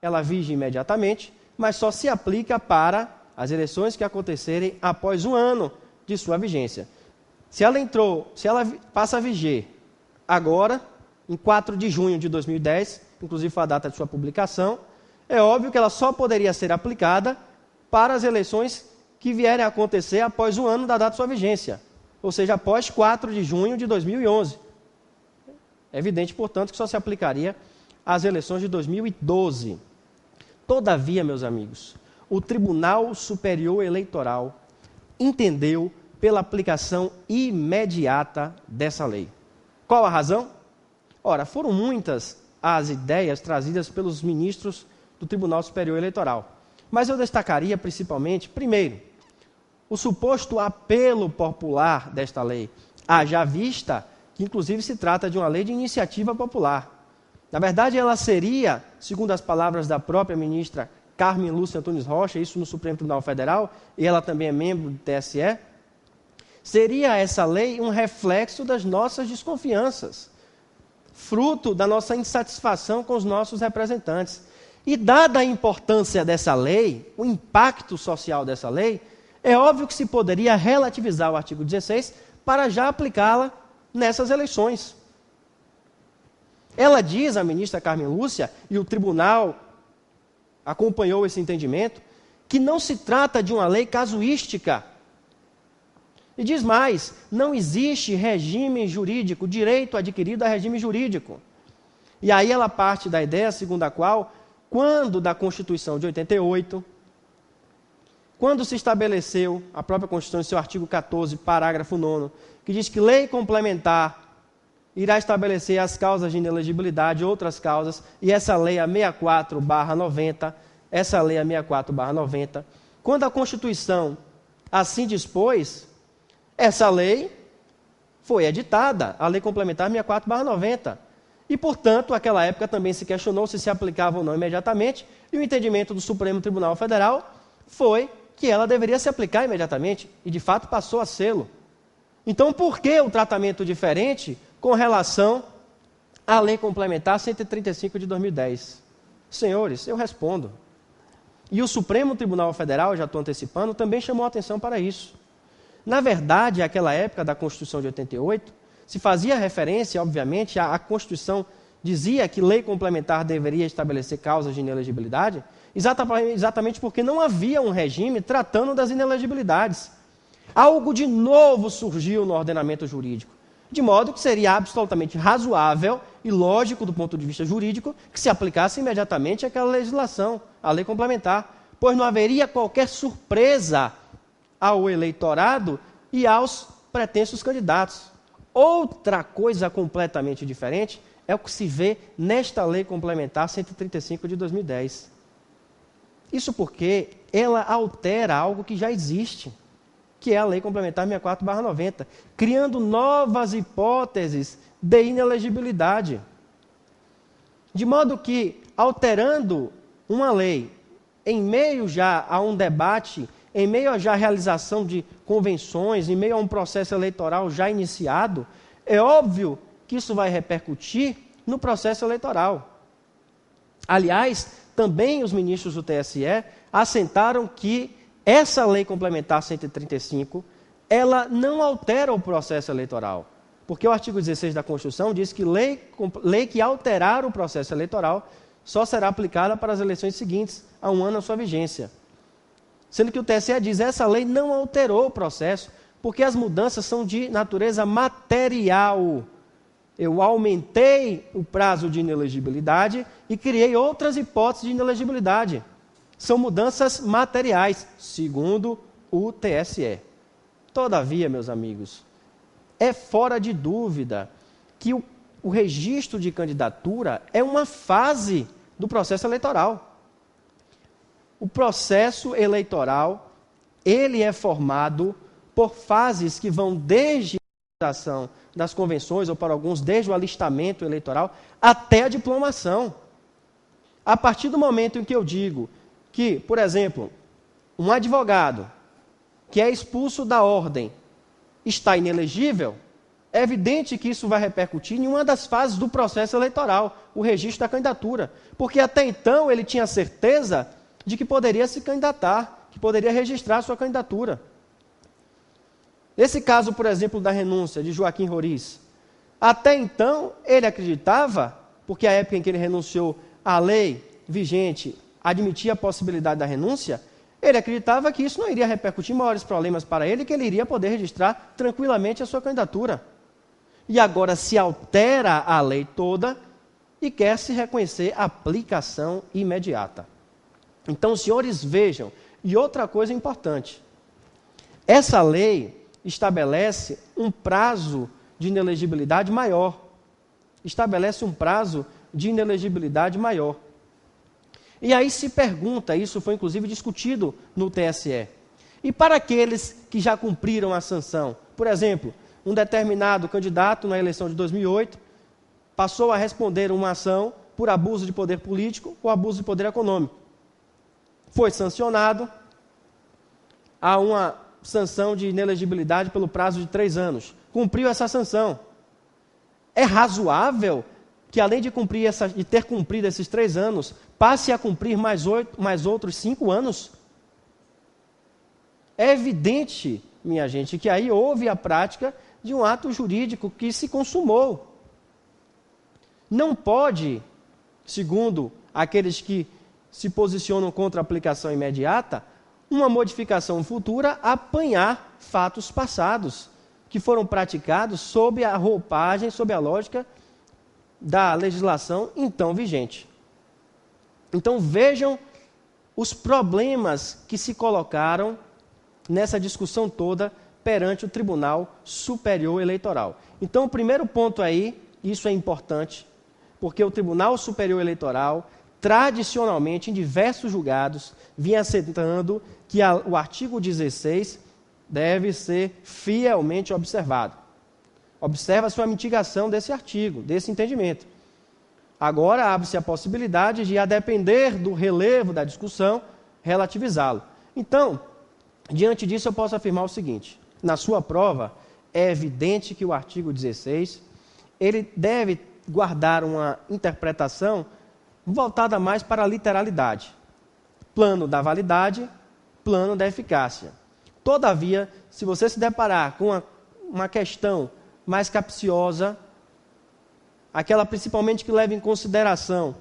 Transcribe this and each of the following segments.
ela vige imediatamente, mas só se aplica para as eleições que acontecerem após um ano de sua vigência. Se ela passa a viger agora, em 4 de junho de 2010, inclusive foi a data de sua publicação, é óbvio que ela só poderia ser aplicada para as eleições que vierem a acontecer após um ano da data de sua vigência, ou seja, após 4 de junho de 2011. É evidente, portanto, que só se aplicaria às eleições de 2012. Todavia, meus amigos, o Tribunal Superior Eleitoral entendeu pela aplicação imediata dessa lei. Qual a razão? Ora, foram muitas as ideias trazidas pelos ministros do Tribunal Superior Eleitoral. Mas eu destacaria principalmente, primeiro, o suposto apelo popular desta lei, haja vista que inclusive se trata de uma lei de iniciativa popular. Na verdade, ela seria, segundo as palavras da própria ministra Carmen Lúcia Antunes Rocha, isso no Supremo Tribunal Federal, e ela também é membro do TSE, seria essa lei um reflexo das nossas desconfianças, fruto da nossa insatisfação com os nossos representantes. E dada a importância dessa lei, o impacto social dessa lei, é óbvio que se poderia relativizar o artigo 16 para já aplicá-la nessas eleições. Ela diz, a ministra Carmen Lúcia, e o tribunal acompanhou esse entendimento, que não se trata de uma lei casuística. E diz mais, não existe regime jurídico, direito adquirido a regime jurídico. E aí ela parte da ideia segundo a qual, quando da Constituição de 88, quando se estabeleceu a própria Constituição em seu artigo 14, parágrafo 9, que diz que lei complementar irá estabelecer as causas de inelegibilidade, outras causas, e essa lei, a 64/90, quando a Constituição assim dispôs, essa lei foi editada, a lei complementar 64/90. E, portanto, naquela época também se questionou se aplicava ou não imediatamente, e o entendimento do Supremo Tribunal Federal foi que ela deveria se aplicar imediatamente, e de fato passou a sê-lo. Então, por que o tratamento diferente com relação à Lei Complementar 135 de 2010? Senhores, eu respondo. E o Supremo Tribunal Federal, já estou antecipando, também chamou a atenção para isso. Na verdade, naquela época da Constituição de 88, se fazia referência, obviamente, a Constituição dizia que lei complementar deveria estabelecer causas de inelegibilidade, exatamente porque não havia um regime tratando das inelegibilidades. Algo de novo surgiu no ordenamento jurídico, de modo que seria absolutamente razoável e lógico do ponto de vista jurídico que se aplicasse imediatamente aquela legislação, a lei complementar, pois não haveria qualquer surpresa ao eleitorado e aos pretensos candidatos. Outra coisa completamente diferente é o que se vê nesta Lei Complementar 135 de 2010. Isso porque ela altera algo que já existe, que é a Lei Complementar 64/90, criando novas hipóteses de inelegibilidade. De modo que, alterando uma lei em meio já a um debate, em meio a já a realização de convenções, em meio a um processo eleitoral já iniciado, é óbvio que isso vai repercutir no processo eleitoral. Aliás, também os ministros do TSE assentaram que essa Lei Complementar 135, ela não altera o processo eleitoral, porque o artigo 16 da Constituição diz que lei que alterar o processo eleitoral só será aplicada para as eleições seguintes, a um ano da sua vigência. Sendo que o TSE diz que essa lei não alterou o processo, porque as mudanças são de natureza material. Eu aumentei o prazo de inelegibilidade e criei outras hipóteses de inelegibilidade. São mudanças materiais, segundo o TSE. Todavia, meus amigos, é fora de dúvida que o registro de candidatura é uma fase do processo eleitoral. O processo eleitoral, ele é formado por fases que vão desde a realização das convenções, ou para alguns, desde o alistamento eleitoral, até a diplomação. A partir do momento em que eu digo que, por exemplo, um advogado que é expulso da ordem está inelegível, É evidente que isso vai repercutir em uma das fases do processo eleitoral, o registro da candidatura. Porque até então ele tinha certeza de que poderia se candidatar, que poderia registrar sua candidatura. Nesse caso, por exemplo, da renúncia de Joaquim Roriz, até então ele acreditava, porque a época em que ele renunciou, a lei vigente admitia a possibilidade da renúncia, ele acreditava que isso não iria repercutir em maiores problemas para ele, que ele iria poder registrar tranquilamente a sua candidatura. E agora se altera a lei toda e quer se reconhecer aplicação imediata. Então, senhores, vejam, e outra coisa importante, essa lei estabelece um prazo de inelegibilidade maior. Estabelece um prazo de inelegibilidade maior. E aí se pergunta, isso foi inclusive discutido no TSE, e para aqueles que já cumpriram a sanção, por exemplo, um determinado candidato na eleição de 2008 passou a responder uma ação por abuso de poder político ou abuso de poder econômico. Foi sancionado, há uma sanção de inelegibilidade pelo prazo de 3 anos. Cumpriu essa sanção. É razoável que, além de ter cumprido esses 3 anos, passe a cumprir mais outros 5 anos? É evidente, minha gente, que aí houve a prática de um ato jurídico que se consumou. Não pode, segundo aqueles que se posicionam contra a aplicação imediata, uma modificação futura apanhar fatos passados que foram praticados sob a roupagem, sob a lógica da legislação então vigente. Então vejam os problemas que se colocaram nessa discussão toda perante o Tribunal Superior Eleitoral. Então o primeiro ponto aí, isso é importante, porque o Tribunal Superior Eleitoral, tradicionalmente, em diversos julgados, vinha assentando que o artigo 16 deve ser fielmente observado. Observa-se a mitigação desse artigo, desse entendimento. Agora abre-se a possibilidade de, a depender do relevo da discussão, relativizá-lo. Então, diante disso, eu posso afirmar o seguinte: na sua prova, é evidente que o artigo 16 ele deve guardar uma interpretação voltada mais para a literalidade. Plano da validade, plano da eficácia. Todavia, se você se deparar com uma questão mais capciosa, aquela principalmente que leva em consideração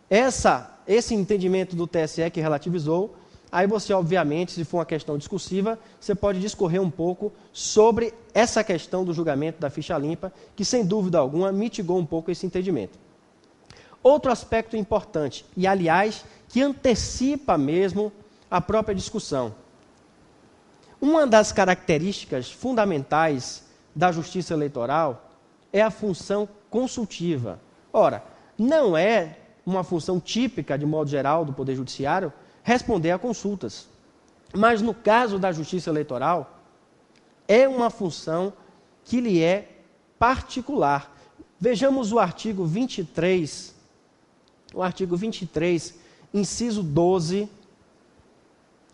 esse entendimento do TSE que relativizou, aí você, obviamente, se for uma questão discursiva, você pode discorrer um pouco sobre essa questão do julgamento da ficha limpa, que, sem dúvida alguma, mitigou um pouco esse entendimento. Outro aspecto importante, e, aliás, que antecipa mesmo a própria discussão. Uma das características fundamentais da justiça eleitoral é a função consultiva. Ora, não é uma função típica, de modo geral, do Poder Judiciário responder a consultas. Mas, no caso da justiça eleitoral, é uma função que lhe é particular. Vejamos o artigo 23, inciso 12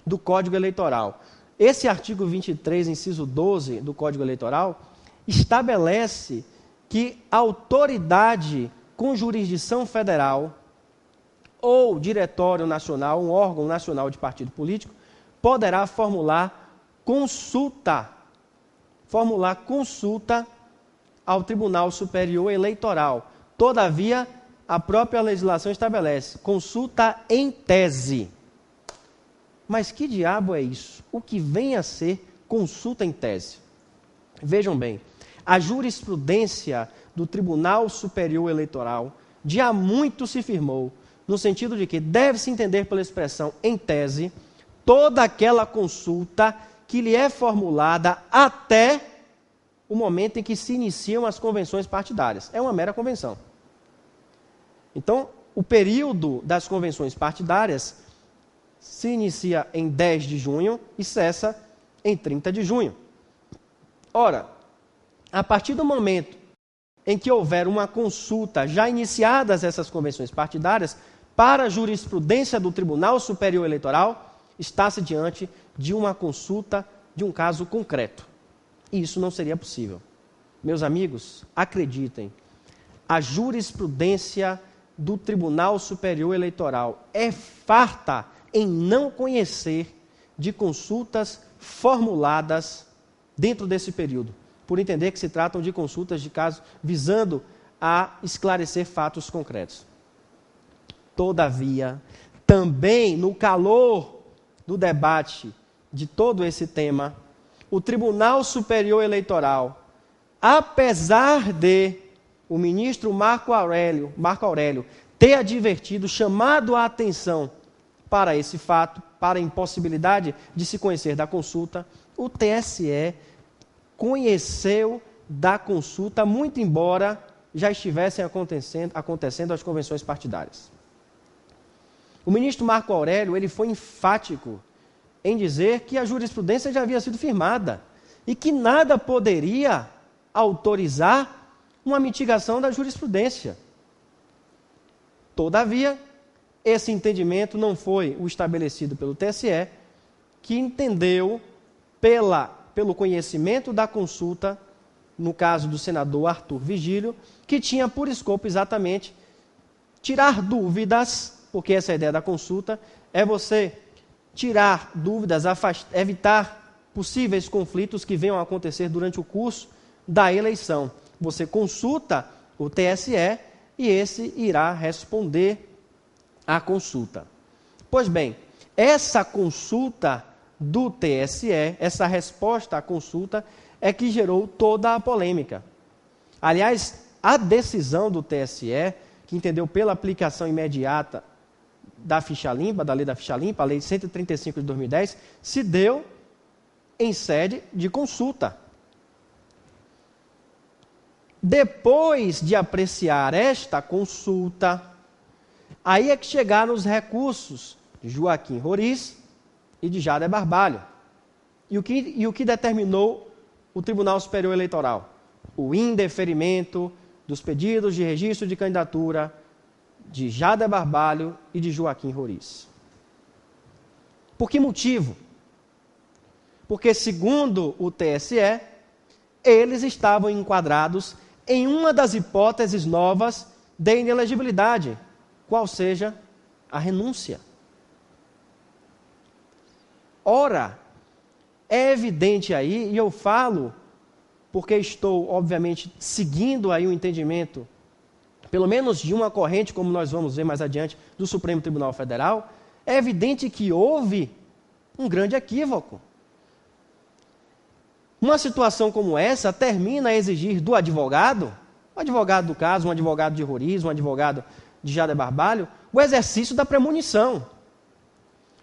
do Código Eleitoral. Esse artigo 23, inciso 12 do Código Eleitoral, estabelece que a autoridade com jurisdição federal ou diretório nacional, um órgão nacional de partido político, poderá formular consulta ao Tribunal Superior Eleitoral. Todavia, a própria legislação estabelece consulta em tese. Mas que diabo é isso? O que vem a ser consulta em tese? Vejam bem, a jurisprudência do Tribunal Superior Eleitoral de há muito se firmou, no sentido de que deve-se entender pela expressão em tese toda aquela consulta que lhe é formulada até o momento em que se iniciam as convenções partidárias. É uma mera convenção. Então, o período das convenções partidárias se inicia em 10 de junho e cessa em 30 de junho. Ora, a partir do momento em que houver uma consulta, já iniciadas essas convenções partidárias, para a jurisprudência do Tribunal Superior Eleitoral, está-se diante de uma consulta de um caso concreto. E isso não seria possível. Meus amigos, acreditem, a jurisprudência do Tribunal Superior Eleitoral é farta em não conhecer de consultas formuladas dentro desse período, por entender que se tratam de consultas de casos visando a esclarecer fatos concretos. Todavia, também no calor do debate de todo esse tema, o Tribunal Superior Eleitoral, apesar de o ministro Marco Aurélio ter advertido, chamado a atenção para esse fato, para a impossibilidade de se conhecer da consulta, o TSE conheceu da consulta, muito embora já estivessem acontecendo as convenções partidárias. O ministro Marco Aurélio ele foi enfático em dizer que a jurisprudência já havia sido firmada e que nada poderia autorizar uma mitigação da jurisprudência. Todavia, esse entendimento não foi o estabelecido pelo TSE, que entendeu, pelo conhecimento da consulta, no caso do senador Arthur Vigílio, que tinha por escopo exatamente tirar dúvidas, porque essa é a ideia da consulta, é você tirar dúvidas, evitar possíveis conflitos que venham a acontecer durante o curso da eleição. Você consulta o TSE e esse irá responder à consulta. Pois bem, essa consulta do TSE, essa resposta à consulta, é que gerou toda a polêmica. Aliás, a decisão do TSE, que entendeu pela aplicação imediata da ficha limpa, da lei da ficha limpa, a lei 135 de 2010, se deu em sede de consulta. Depois de apreciar esta consulta, aí é que chegaram os recursos de Joaquim Roriz e de Jader Barbalho. E o que determinou o Tribunal Superior Eleitoral? O indeferimento dos pedidos de registro de candidatura de Jader Barbalho e de Joaquim Roriz. Por que motivo? Porque, segundo o TSE, eles estavam enquadrados em uma das hipóteses novas de inelegibilidade, qual seja a renúncia. Ora, é evidente aí, e eu falo porque estou, obviamente, seguindo aí o entendimento, pelo menos de uma corrente, como nós vamos ver mais adiante, do Supremo Tribunal Federal, é evidente que houve um grande equívoco. Uma situação como essa termina a exigir do advogado, um advogado do caso, um advogado de Roriz, um advogado de Jader Barbalho, o exercício da premonição.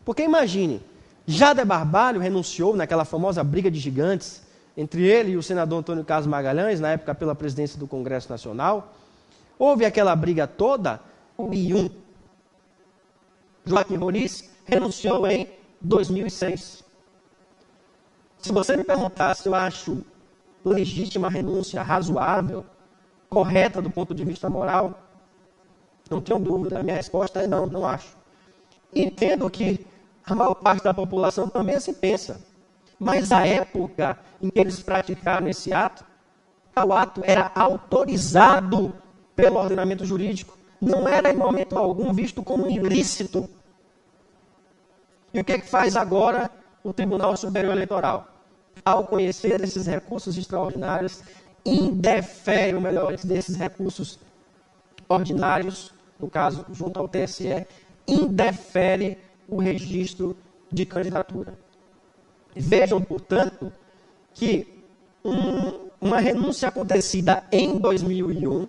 Porque imagine, Jader Barbalho renunciou naquela famosa briga de gigantes entre ele e o senador Antônio Carlos Magalhães, na época pela presidência do Congresso Nacional. Houve aquela briga toda, e Joaquim Roriz renunciou em 2006. Se você me perguntar se eu acho legítima a renúncia, razoável, correta do ponto de vista moral, não tenho dúvida, a minha resposta é não, não acho. Entendo que a maior parte da população também assim pensa, mas a época em que eles praticaram esse ato, o ato era autorizado pelo ordenamento jurídico, não era em momento algum visto como ilícito. E o que é que faz agora o Tribunal Superior Eleitoral? Ao conhecer esses recursos extraordinários, indefere o melhor desses recursos ordinários, no caso, junto ao TSE, indefere o registro de candidatura. Vejam, portanto, que uma renúncia acontecida em 2001,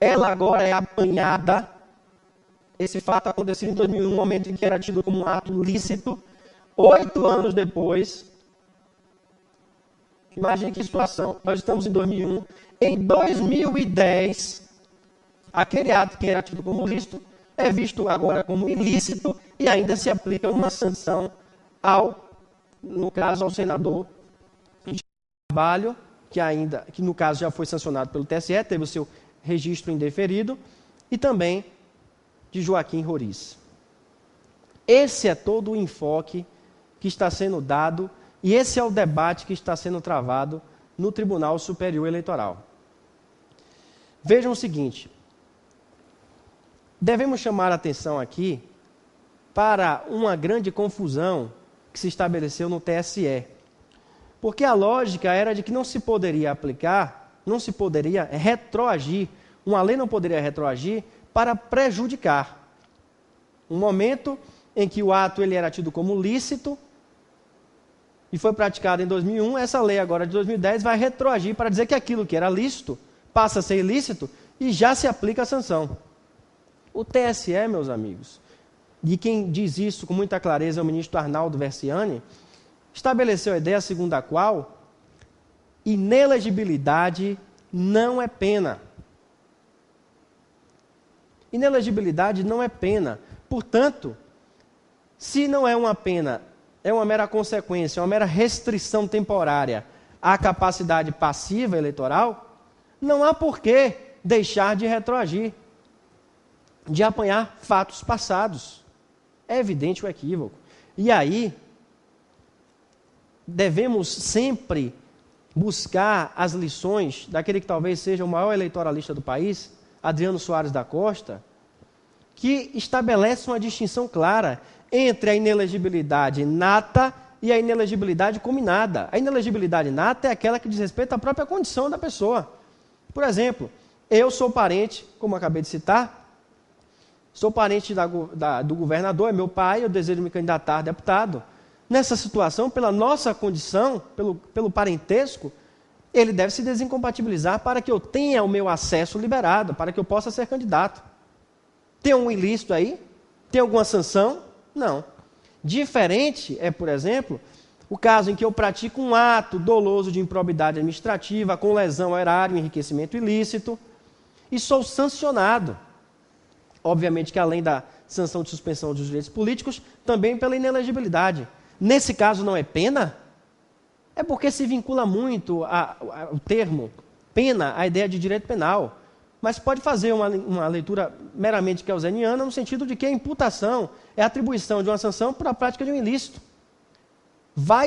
ela agora é apanhada. Esse fato aconteceu em 2001, no momento em que era tido como um ato lícito. 8 anos depois, imagine que situação, nós estamos em 2001, em 2010, aquele ato que era tido como lícito é visto agora como ilícito e ainda se aplica uma sanção no caso, ao senador Barbalho, que no caso já foi sancionado pelo TSE, teve o seu registro indeferido, e também de Joaquim Roriz. Esse é todo o enfoque que está sendo dado, e esse é o debate que está sendo travado no Tribunal Superior Eleitoral. Vejam o seguinte, devemos chamar a atenção aqui para uma grande confusão que se estabeleceu no TSE. Porque a lógica era de que não se poderia aplicar, não se poderia retroagir, uma lei não poderia retroagir para prejudicar. Um momento em que o ato ele era tido como lícito e foi praticado em 2001, essa lei agora de 2010 vai retroagir para dizer que aquilo que era lícito passa a ser ilícito e já se aplica a sanção. O TSE, meus amigos, de quem diz isso com muita clareza é o ministro Arnaldo Versiani, estabeleceu a ideia segundo a qual inelegibilidade não é pena. Inelegibilidade não é pena. Portanto, se não é uma pena, é uma mera consequência, uma mera restrição temporária à capacidade passiva eleitoral, não há por que deixar de retroagir, de apanhar fatos passados. É evidente o equívoco. E aí, devemos sempre buscar as lições daquele que talvez seja o maior eleitoralista do país, Adriano Soares da Costa, que estabelece uma distinção clara entre a inelegibilidade nata e a inelegibilidade combinada. A inelegibilidade nata é aquela que diz respeito à própria condição da pessoa. Por exemplo, eu sou parente, como eu acabei de citar, sou parente do governador, é meu pai, eu desejo me candidatar a deputado. Nessa situação, pela nossa condição, pelo parentesco, ele deve se desincompatibilizar para que eu tenha o meu acesso liberado, para que eu possa ser candidato. Tem um ilícito aí? Tem alguma sanção? Não. Diferente é, por exemplo, o caso em que eu pratico um ato doloso de improbidade administrativa, com lesão ao erário, enriquecimento ilícito, e sou sancionado. Obviamente que além da sanção de suspensão dos direitos políticos, também pela inelegibilidade. Nesse caso não é pena? É porque se vincula muito o termo pena à ideia de direito penal. Mas pode fazer uma leitura meramente kelseniana no sentido de que a imputação é a atribuição de uma sanção para a prática de um ilícito. Vai